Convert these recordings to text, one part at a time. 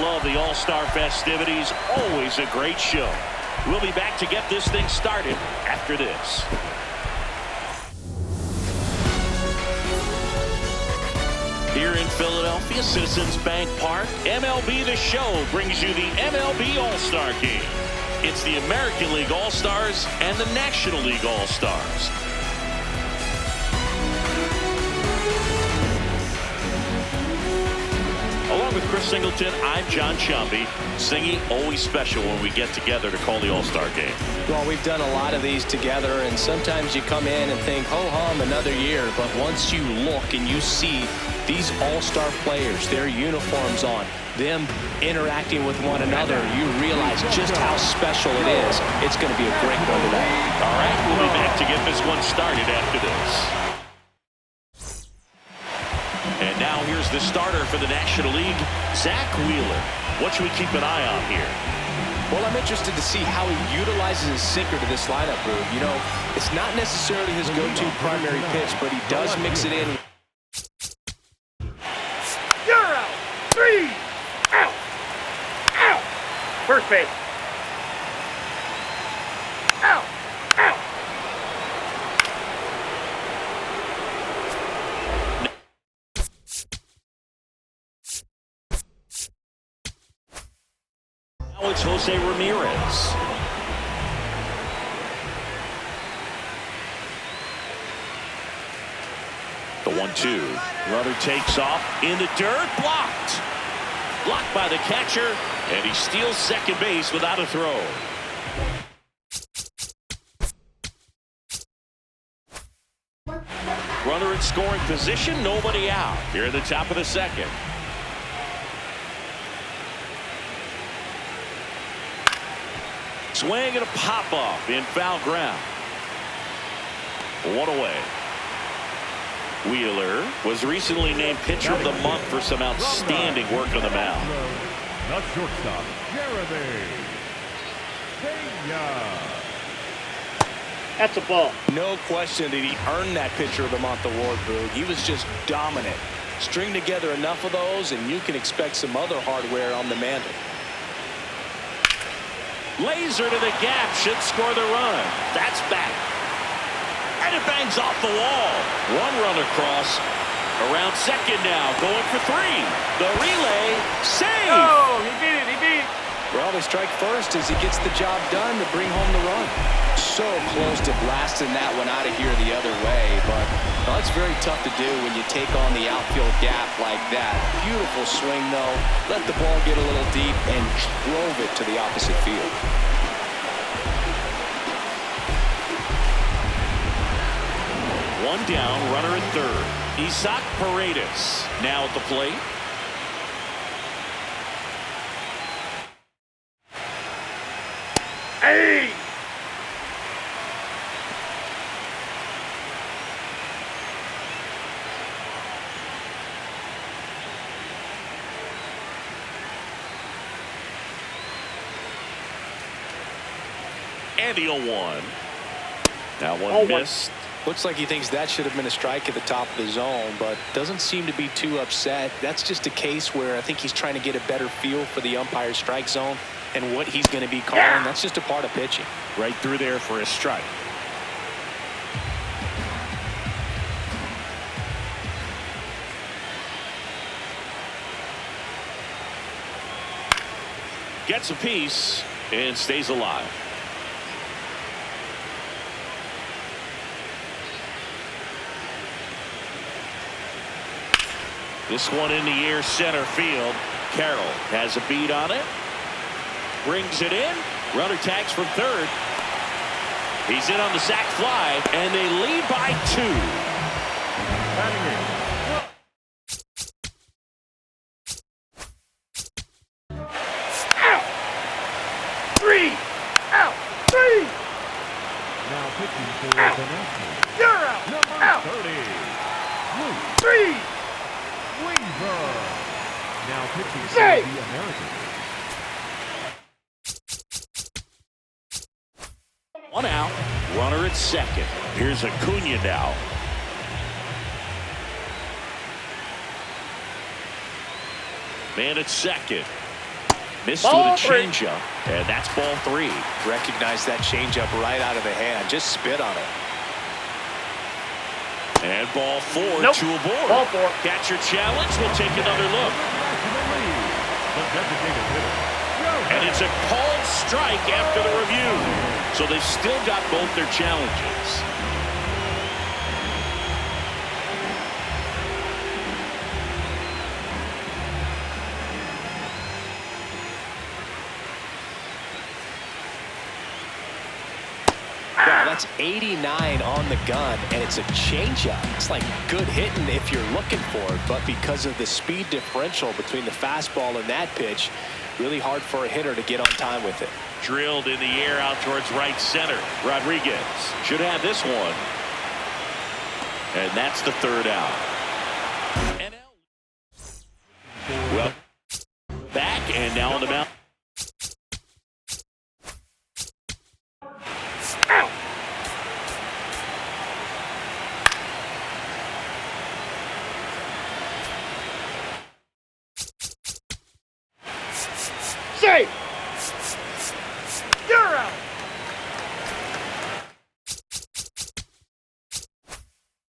love the All-Star festivities. Always a great show. We'll be back to get this thing started after this. Here in Philadelphia, Citizens Bank Park, MLB The Show brings you the MLB All-Star Game. It's the American League All-Stars and the National League All-Stars. Along with Chris Singleton, I'm John Chomby. Singy, always special when we get together to call the All-Star Game. Well, we've done a lot of these together, and sometimes you come in and think, ho-hum, another year. But once you look and you see these All-Star players, their uniforms on, them interacting with one another, you realize just how special it is. It's going to be a great one today. All right, we'll be back to get this one started after this. And now here's the starter for the National League, Zach Wheeler. What should we keep an eye on here? Well, I'm interested to see how he utilizes his sinker to this lineup, Rube. You know, it's not necessarily his go-to primary pitch, but he does mix it in. You're out. 3. Out. Out. First base. Out. Out. Now it's Jose Ramirez. The 1-2. Runner takes off in the dirt. Blocked. Blocked by the catcher. And he steals second base without a throw. Runner in scoring position. Nobody out. Here at the top of the second. Swing and a pop-off in foul ground. One away. Wheeler was recently named Pitcher of the Month for some outstanding work on the mound. The shortstop, Jeremy. That's a ball. No question that he earned that Pitcher of the Month award, Boog. He was just dominant. String together enough of those, and you can expect some other hardware on the mantle. Laser to the gap, should score the run. That's back. And it bangs off the wall. One run across. Around second now, going for 3. The relay, save. Oh, he beat it, he beat it. Well, they strike first as he gets the job done to bring home the run. So close to blasting that one out of here the other way, but well, it's very tough to do when you take on the outfield gap like that. Beautiful swing, though. Let the ball get a little deep and drove it to the opposite field. One down, runner at third. Isaac Paredes now at the plate. Hey! And the 0-1. Now one missed. Looks like he thinks that should have been a strike at the top of the zone, but doesn't seem to be too upset. That's just a case where I think he's trying to get a better feel for the umpire's strike zone and what he's going to be calling. Yeah. That's just a part of pitching. Right through there for a strike. Gets a piece and stays alive. This one in the air, center field. Carroll has a beat on it. Brings it in. Runner tags from third. He's in on the sac fly, and they lead by 2. Out! 3! Out! 3! Now pitching for the National. You're out! Number Out! 30. 3! Weaver. Now pitching for Save. the Americans. One out. Runner at second. Here's Acuna now. Man at second. Missed Ball with a three. changeup, and that's ball 3. Recognize that changeup right out of the hand. Just spit on it. And ball 4, Nope. 2 aboard. Ball 4. Catcher challenge. We'll take another look. The designated hitter. And it's a called strike after the review. So they've still got both their challenges. Wow, that's 89 on the gun, and it's a changeup. It's like good hitting if you're looking for it, but because of the speed differential between the fastball and that pitch, really hard for a hitter to get on time with it. Drilled in the air out towards right center. Rodriguez should have this one. And that's the 3rd out. Well, back and now on the mound. Out. Safe. You're out.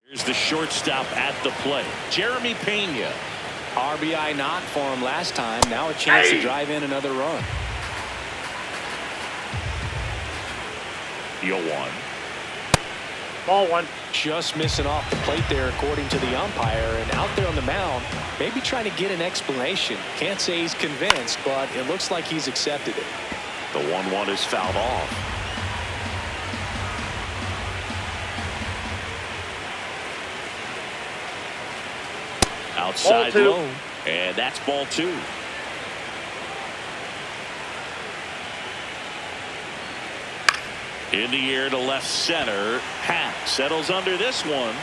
Here's the shortstop at the plate. Jeremy Pena. RBI knock for him last time. Now a chance to drive in another run. 0-1. Ball 1. Just missing off the plate there, according to the umpire, and out there on the mound, maybe trying to get an explanation. Can't say he's convinced, but it looks like he's accepted it. The 1-1 is fouled off. Outside Ball 2. low, and that's ball 2. In the air to left center. Hack settles under this one,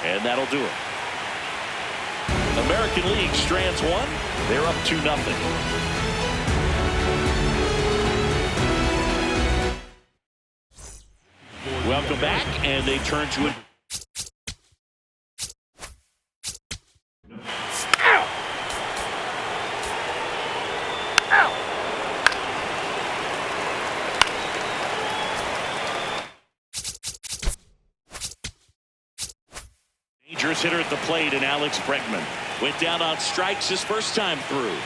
and that'll do it. American League strands 1. They're up 2-0. Welcome back, and they turn to it. Out. Out. Dangerous hitter at the plate, and Alex Bregman went down on strikes his first time through.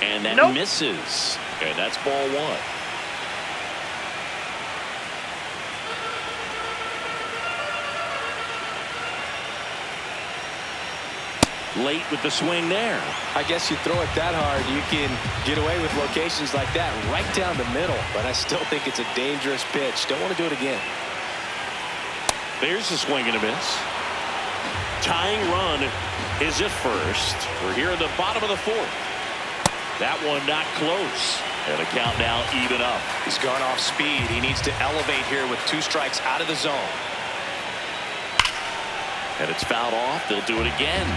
And that Nope. misses. And that's ball 1. Late with the swing there. I guess you throw it that hard, you can get away with locations like that right down the middle, but I still think it's a dangerous pitch. Don't want to do it again. There's the swing and a miss. Tying run is at first. We're here in the bottom of the 4th. That one not close. And the count now even up. He's gone off speed. He needs to elevate here with 2 strikes out of the zone. And it's fouled off. They'll do it again.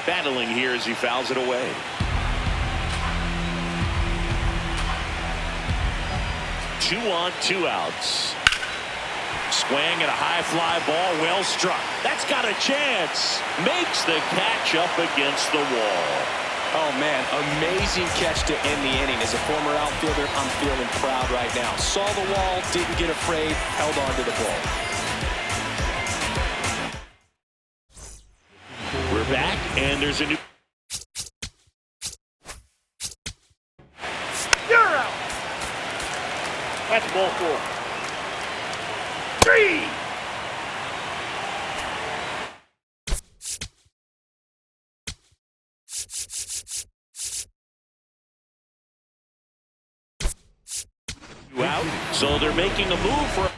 Battling here as he fouls it away. Two on, 2 outs. Swing and a high fly ball, well struck. That's got a chance. Makes the catch up against the wall. Oh, man, amazing catch to end the inning. As a former outfielder, I'm feeling proud right now. Saw the wall, didn't get afraid, held on to the ball. We're back, and there's a new... You're out. That's ball 4. 3. out, so they're making a move for...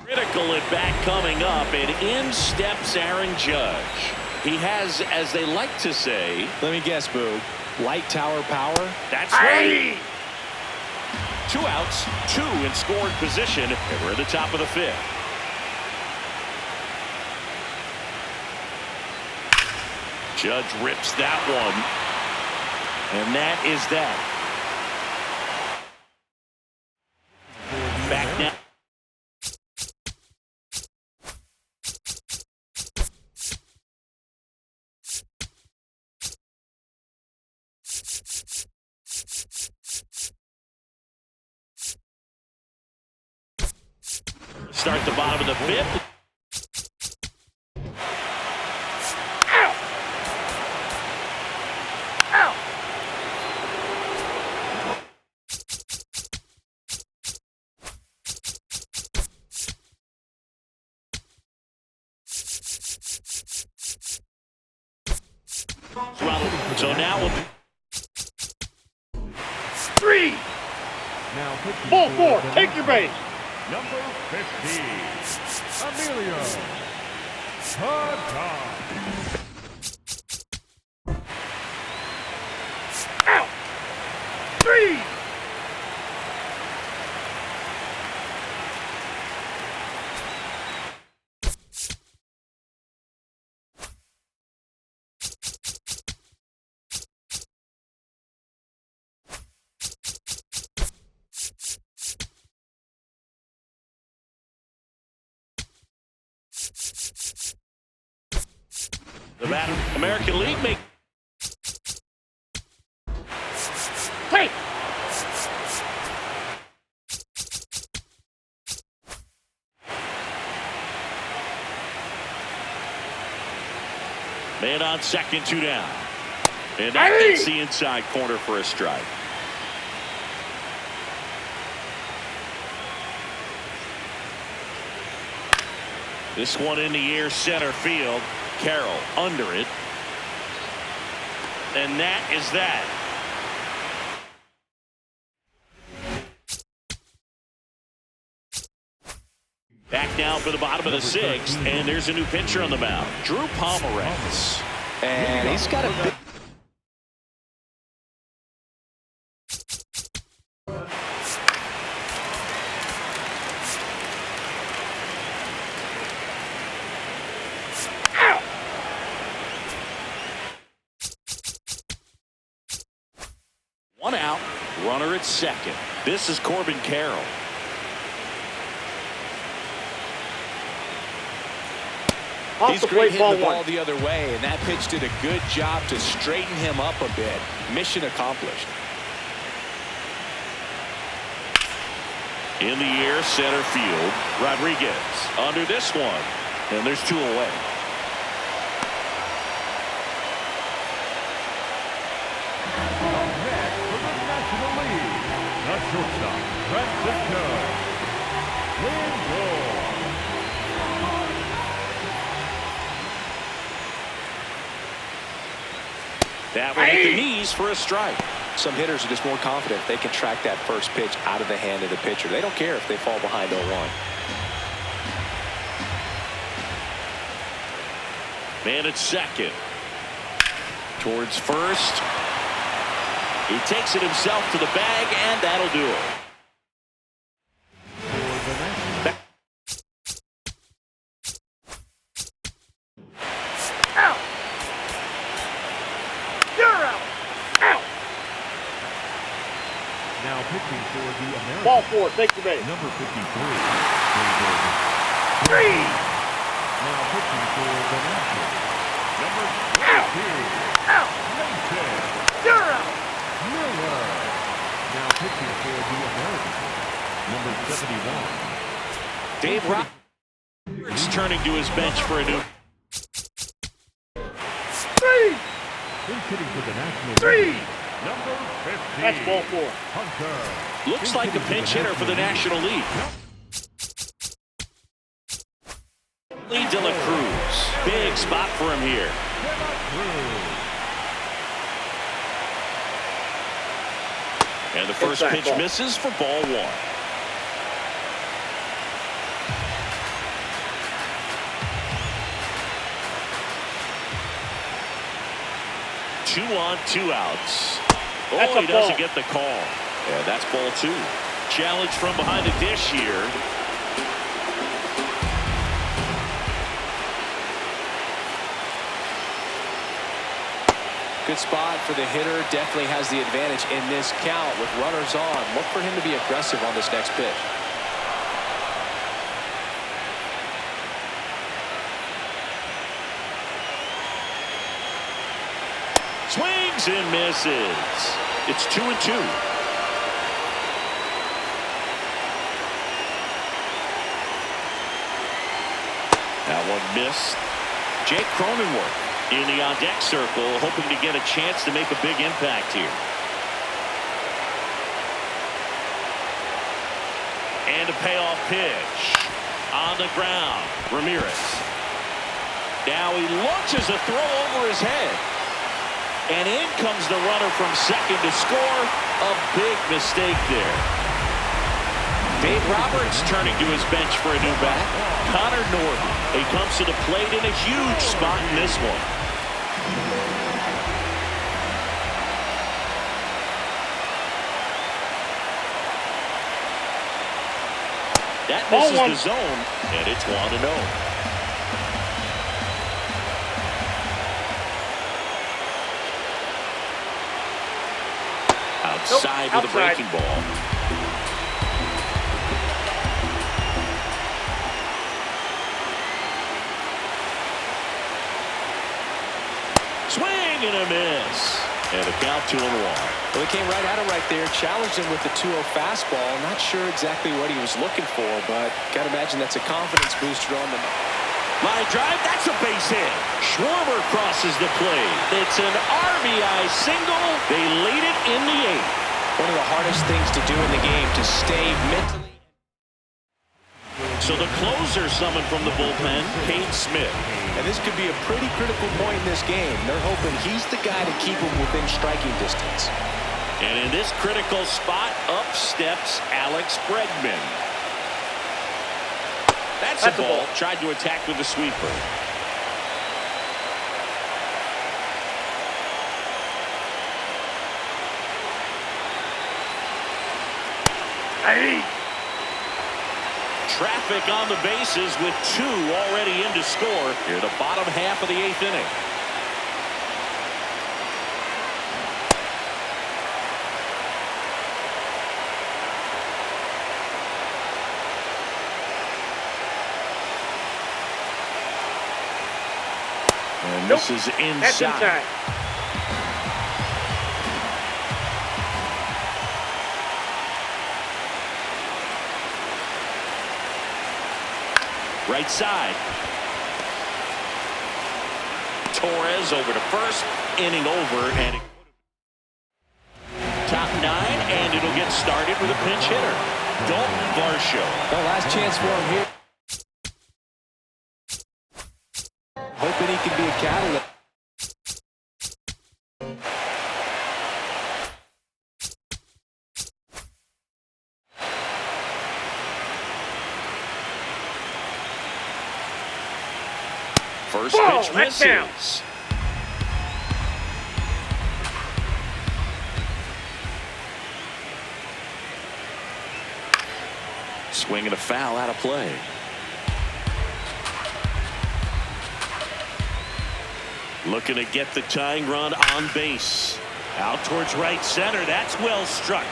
Critical at bat coming up, and in steps Aaron Judge. He has, as they like to say... Let me guess, Boog. Light tower power? That's right. 2 outs, 2 in scoring position, and we're at the top of the 5th. Judge rips that one. And that is that. Back now. Start the bottom of the fifth. So now we'll... 3. Now Ball 4. Take your base. Number 50, Emilio Pagan. Out. 3. The American League make... Take. Man on second, 2 down. And that gets the inside corner for a strike. This one in the air, center field. Carroll under it. And that is that. Back now for the bottom of the 6th, and there's a new pitcher on the mound, Drew Pomeranz. And he's got a big... One out, runner at second. This is Corbin Carroll. He's great hitting the ball the other way, and that pitch did a good job to straighten him up a bit. Mission accomplished. In the air, center field. Rodriguez under this one, and there's 2 away. The shortstop, Francisco Lindor. That will hit the knees for a strike. Some hitters are just more confident they can track that first pitch out of the hand of the pitcher. They don't care if they fall behind 0-1. Man at second. Towards first. He takes it himself to the bag, and that'll do it. Out. You're out. Out. Now pitching for the American. Ball 4. Take your base. Number 53, 3. Now pitching for the National. Number 22, Out. Mason You're out. Miller. Now pitching for the American. Number 71. Dave Roberts turning to his bench for a new... 3. He's hitting for the National. 3. Number 50. That's ball 4. Hunter. Looks like a pinch hitter for the National League. Lee De La Cruz. Big spot for him here. And the first pitch misses for ball 1. Two on, 2 outs. Oh, he doesn't get the call. Yeah, that's ball 2. Challenge from behind the dish here. Good good spot for the hitter. Definitely has the advantage in this count with runners on. Look for him to be aggressive on this next pitch. Swings and misses. It's 2-2. That one missed. Jake Cronenworth in the on-deck circle, hoping to get a chance to make a big impact here. And a payoff pitch. On the ground, Ramirez. Now he launches a throw over his head. And in comes the runner from second to score. A big mistake there. Dave Roberts turning to his bench for a new bat. Connor Norton. He comes to the plate in a huge spot in this one. That misses the zone, and it's 1-0. Outside with a breaking ball. Swing and a miss. And a count 2-1. Well, he came right at him right there, challenged him with the 2-0 fastball. Not sure exactly what he was looking for, but got to imagine that's a confidence booster on the line drive. That's a base hit. Schwarber crosses the plate. It's an RBI single. They lead it in the 8th. One of the hardest things to do in the game, to stay mentally. So the closer summoned from the bullpen, Cade Smith. And this could be a pretty critical point in this game. They're hoping he's the guy to keep him within striking distance. And in this critical spot, up steps Alex Bregman. That's a ball. Tried to attack with a sweeper. Hey. Traffic on the bases with 2 already in to score here the bottom half of the 8th inning. And this is inside. Right side. Torres over to first. Inning over. And top 9. And it'll get started with a pinch hitter. Dalton Varsho. Well, last chance for him here. Hoping he can be a catalyst. First pitch misses. Swing and a foul out of play. Looking to get the tying run on base. Out towards right center. That's well struck.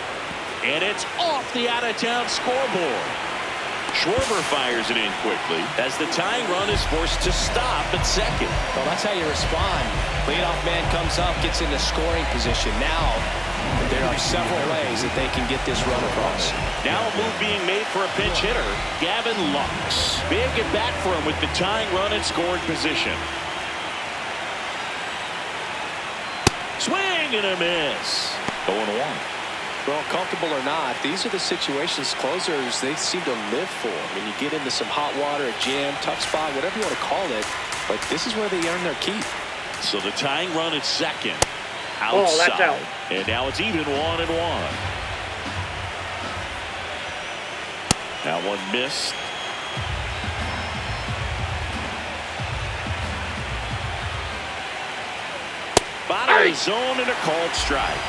And it's off the out-of-town scoreboard. Schwarber fires it in quickly as the tying run is forced to stop at second. Well, that's how you respond. Leadoff man comes up, gets into scoring position. Now, there are several ways that they can get this run across. Now a move being made for a pinch hitter, Gavin Lux. Big at bat for him with the tying run in scoring position. Swing and a miss. 0-1. Well, comfortable or not, these are the situations closers they seem to live for. When you get into some hot water, a jam, tough spot, whatever you want to call it, but this is where they earn their keep. So the tying run at second. Outside. Oh, that's out. And now it's even 1-1. That one missed. Bottom of the zone and a called strike.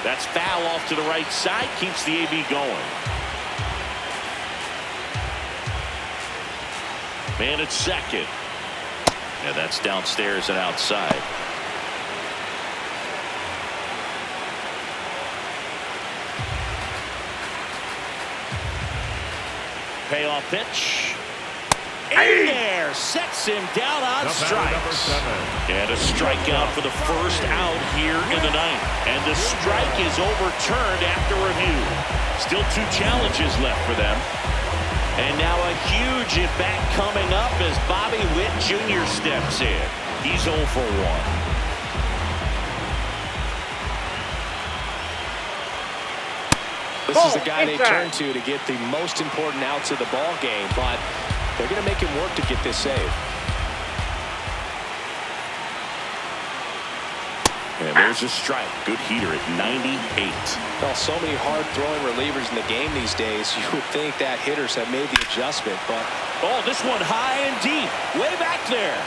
That's foul off to the right side. Keeps the AB going. Man at second. Yeah, that's downstairs and outside. Payoff pitch. In there, sets him down on strikes. And a strikeout for the first out here in the ninth. And the strike is overturned after review. Still 2 challenges left for them. And now a huge at-bat coming up as Bobby Witt Jr. steps in. He's 0 for 1. This is the guy they turn to get the most important outs of the ball game, but they're going to make him work to get this save. And there's a strike. Good heater at 98. Well, so many hard-throwing relievers in the game these days, you would think that hitters have made the adjustment, but... Oh, this one high and deep. Way back there.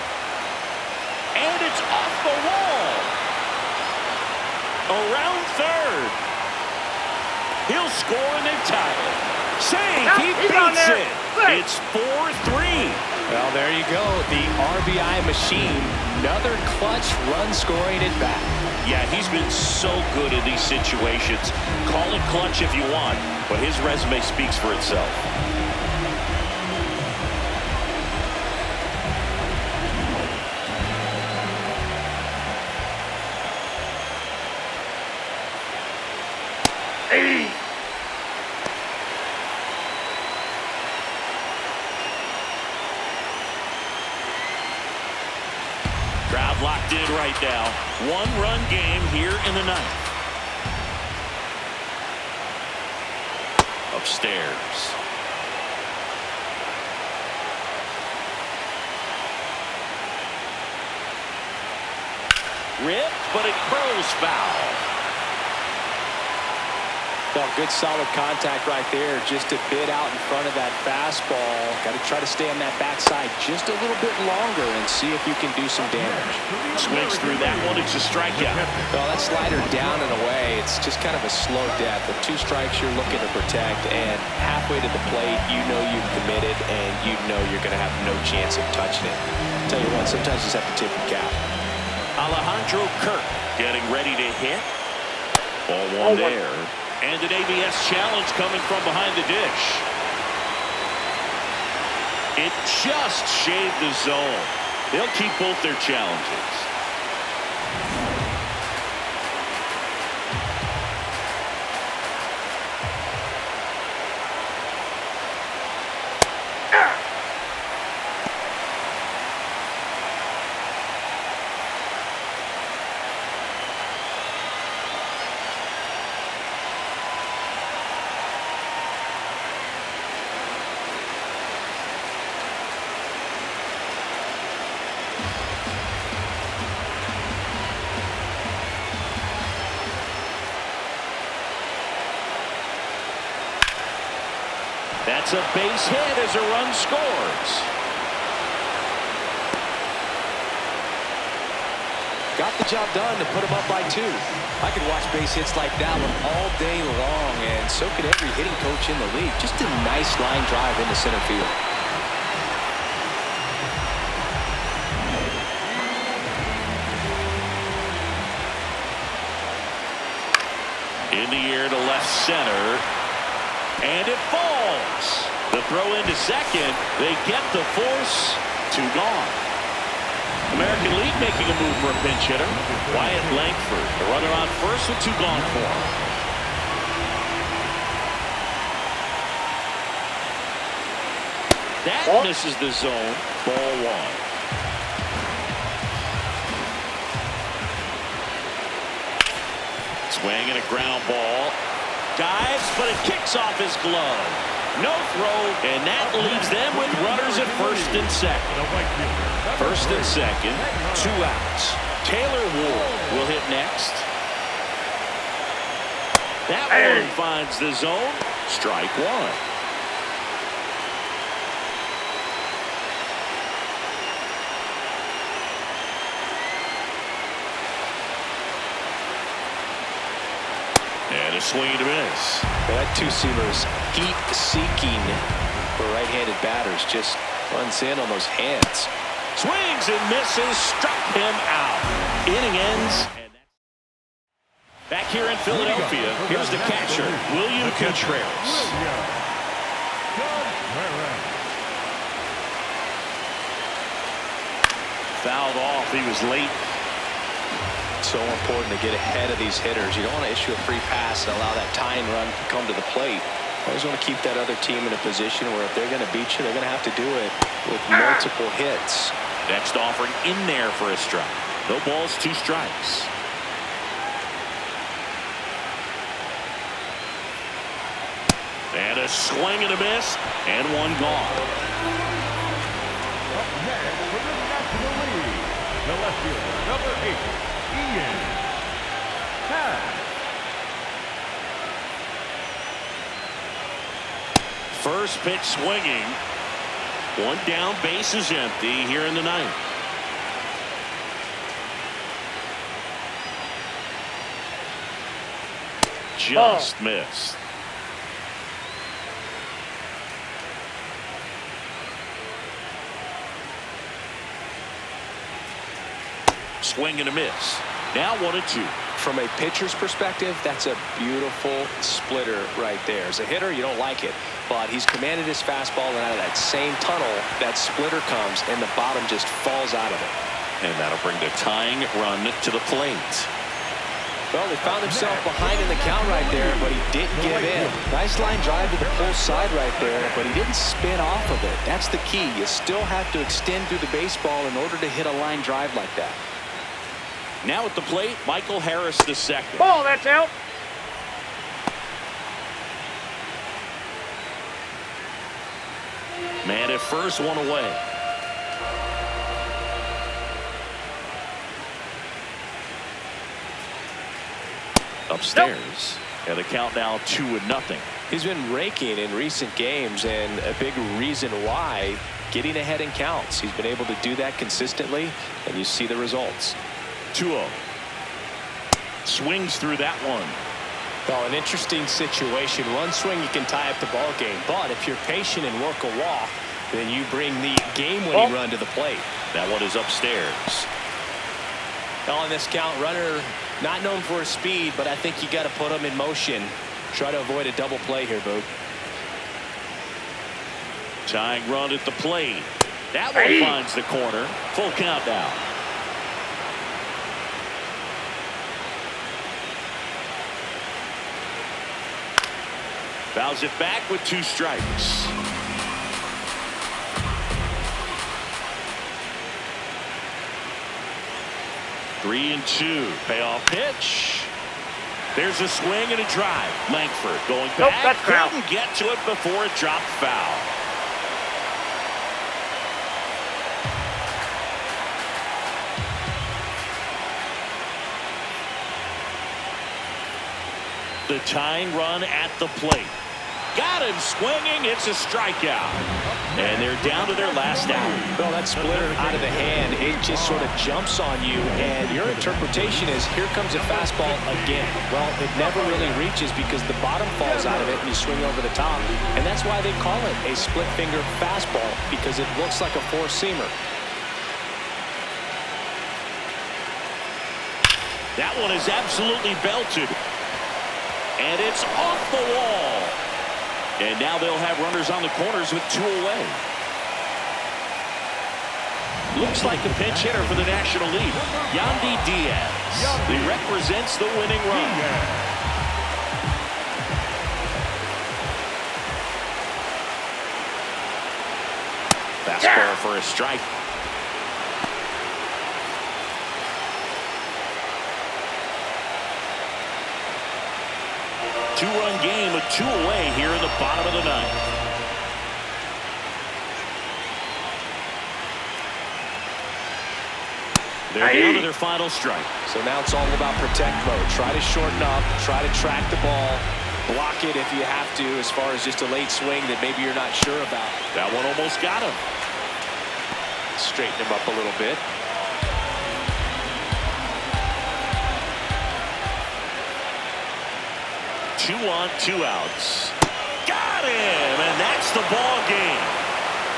And it's off the wall. Around third. He'll score and they tie it. Save. He beats it. It's 4-3. Well, there you go. The RBI machine. Another clutch run scoring at bat. Yeah, he's been so good in these situations. Call it clutch if you want, but his resume speaks for itself. Crowd locked in right now. 1-run game here in the ninth. Upstairs. Ripped, but it curls foul. Well, good solid contact right there. Just a bit out in front of that fastball. Got to try to stay on that backside just a little bit longer and see if you can do some damage. Swings through that one. It's a strikeout. Well, that slider down and away. It's just kind of a slow death. With 2 strikes you're looking to protect, and halfway to the plate, you know you've committed, and you know you're going to have no chance of touching it. Tell you what, sometimes you just have to tip your cap. Alejandro Kirk getting ready to hit. Ball 1 there. And an ABS challenge coming from behind the dish. It just shaved the zone. They'll keep both their challenges. That's a base hit as a run scores. Got the job done to put him up by 2. I could watch base hits like that one all day long, and so could every hitting coach in the league. Just a nice line drive into center field. In the air to left center. And it falls. The throw into second. They get the force. 2 gone. American League making a move for a pinch hitter. Wyatt Langford. The runner on first with 2 gone for him. That misses the zone. Ball 1. Swing and a ground ball. Dives, but it kicks off his glove. No throw, and that leaves them with runners at first and second. First and second, 2 outs. Taylor Ward will hit next. That one finds the zone. Strike 1. And a swing and a miss. Well, that 2-seamer is heat-seeking for right-handed batters. Just Runs in on those hands. Swings and misses, struck him out. Inning ends. Back here in Philadelphia, here's the catcher, William Contreras. Fouled off. He was late. So important to get ahead of these hitters. You don't want to issue a free pass and allow that tying run to come to the plate. Always want to keep that other team in a position where if they're going to beat you, they're going to have to do it with multiple hits. Next offering in there for a strike. No balls, 2 strikes. And a swing and a miss, and one gone. Up next for the National League, the left fielder, number 8, Ian Happ. First pitch swinging. 1 down, base is empty here in the 9th. Just missed. Swing and a miss. Now 1-2. From a pitcher's perspective, that's a beautiful splitter right there. As a hitter, you don't like it, but he's commanded his fastball, and out of that same tunnel, that splitter comes, and the bottom just falls out of it. And that'll bring the tying run to the plate. Well, he found himself behind in the count right there, but he didn't give in. Nice line drive to the pull side right there, but he didn't spin off of it. That's the key. You still have to extend through the baseball in order to hit a line drive like that. Now at the plate, Michael Harris the second. Ball, that's out. Man at first, 1 away. Upstairs. And the count now 2-0. He's been raking in recent games, and a big reason why, getting ahead in counts. He's been able to do that consistently, and you see the results. 2-0. Swings through that one. Well, an interesting situation. One swing, you can tie up the ball game, but if you're patient and work a walk, then you bring the game-winning run to the plate. That one is upstairs. On this count, runner not known for his speed, but I think you got to put him in motion. Try to avoid a double play here, Boog. Tying run at the plate. That one finds the corner. Full count now. Fouls it back with 2 strikes. Three and 2. Payoff pitch. There's a swing and a drive. Langford going back. Couldn't get to it before it dropped foul. The tying run at the plate. Got him swinging. It's a strikeout. And they're down to their last out. Well, that splitter out of the hand, it just sort of jumps on you, and your interpretation is, here comes a fastball again. Well, it never really reaches because the bottom falls out of it and you swing over the top. And that's why they call it a split-finger fastball, because it looks like a four-seamer. That one is absolutely belted. And it's off the wall. And now they'll have runners on the corners with 2 away. Looks like a pinch hitter for the National League. Yandy Diaz. He represents the winning run. Fastball for a strike. Two-run game with 2 away here in the bottom of the 9th. They're down to their final strike. So now it's all about protect mode. Try to shorten up, try to track the ball, block it if you have to, as far as just a late swing that maybe you're not sure about. That one almost got him. Straighten him up a little bit. Two on, 2 outs. Got him, and that's the ball game.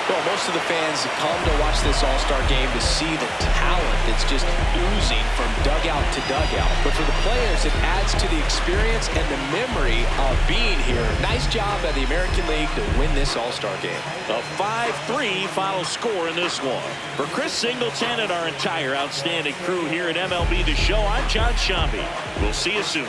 Well, most of the fans come to watch this All-Star game to see the talent that's just oozing from dugout to dugout. But for the players, it adds to the experience and the memory of being here. Nice job by the American League to win this All-Star game. A 5-3 final score in this one. For Chris Singleton and our entire outstanding crew here at MLB The Show, I'm John Shambi. We'll see you soon.